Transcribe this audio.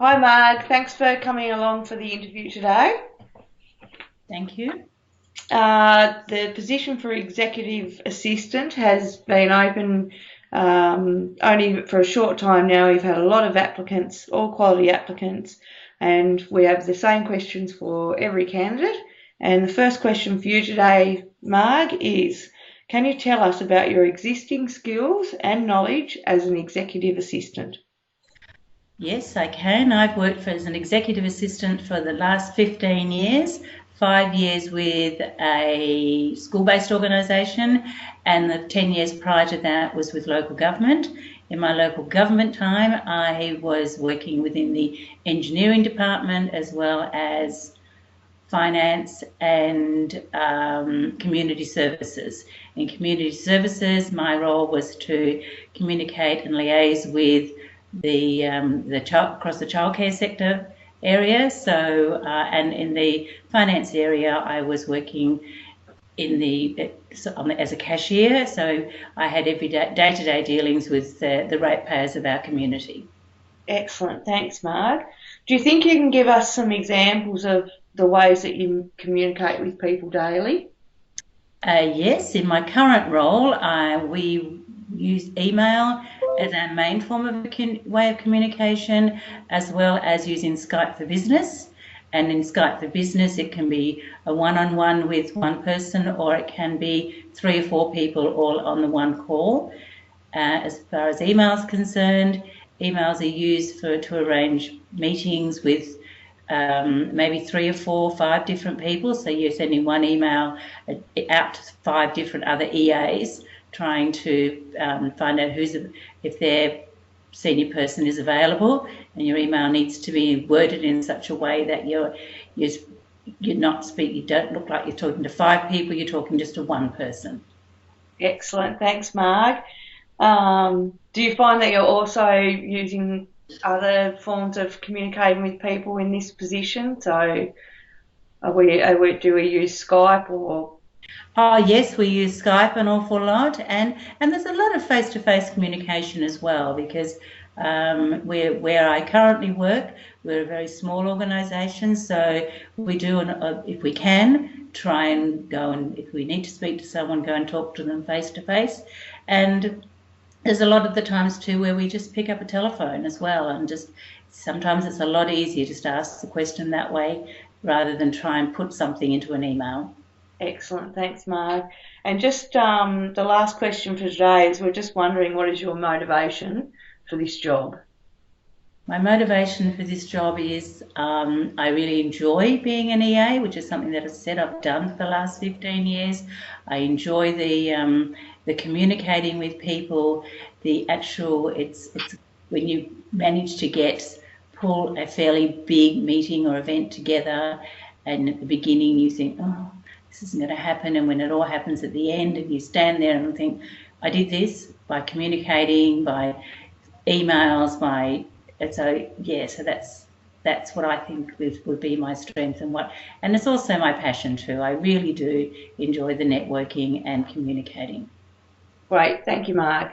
Hi Marg, thanks for coming along for the interview today. Thank you. The position for executive assistant has been open only for a short time now. We've had a lot of applicants, all quality applicants, and we have the same questions for every candidate. And the first question for you today, Marg, is can you tell us about your existing skills and knowledge as an executive assistant? Yes, I can. I've worked as an executive assistant for the last 15 years, 5 years with a school-based organisation, and the 10 years prior to that was with local government. In my local government time, I was working within the engineering department as well as finance and community services. In community services, my role was to communicate and liaise with the child across the childcare sector area. So, and in the finance area, I was working in as a cashier. So I had every day-to-day dealings with the ratepayers of our community. Excellent. Thanks, Marg. Do you think you can give us some examples of the ways that you communicate with people daily? Yes, in my current role, we use email as our main form of way of communication, as well as using Skype for Business. And in Skype for Business, it can be a one-on-one with one person, or it can be 3 or 4 people all on the one call. As far as emails concerned, emails are used to arrange meetings with maybe 3 or 4 or 5 different people. So you're sending one email out to 5 different other EAs, trying to find out if their senior person is available, and your email needs to be worded in such a way that you don't look like you're talking to 5 people. You're talking just to one person. Excellent. Thanks, Marg. Do you find that you're also using other forms of communicating with people in this position? So do we use Skype or? Oh, yes, we use Skype an awful lot, and there's a lot of face-to-face communication as well because where I currently work, we're a very small organisation, so we do, if we can, try and go and if we need to speak to someone, go and talk to them face-to-face, and there's a lot of the times too where we just pick up a telephone as well, and just sometimes it's a lot easier just to ask the question that way rather than try and put something into an email. Excellent. Thanks, Marg. And just the last question for today is we're just wondering what is your motivation for this job? My motivation for this job is I really enjoy being an EA, which is something that I said I've done for the last 15 years. I enjoy the communicating with people, the actual it's when you manage to pull a fairly big meeting or event together, and at the beginning you think, oh, this isn't going to happen, and when it all happens at the end, and you stand there and think, I did this by communicating, by emails, by and so yeah, so that's what I think would be my strength, and it's also my passion too. I really do enjoy the networking and communicating. Great. Thank you, Marg.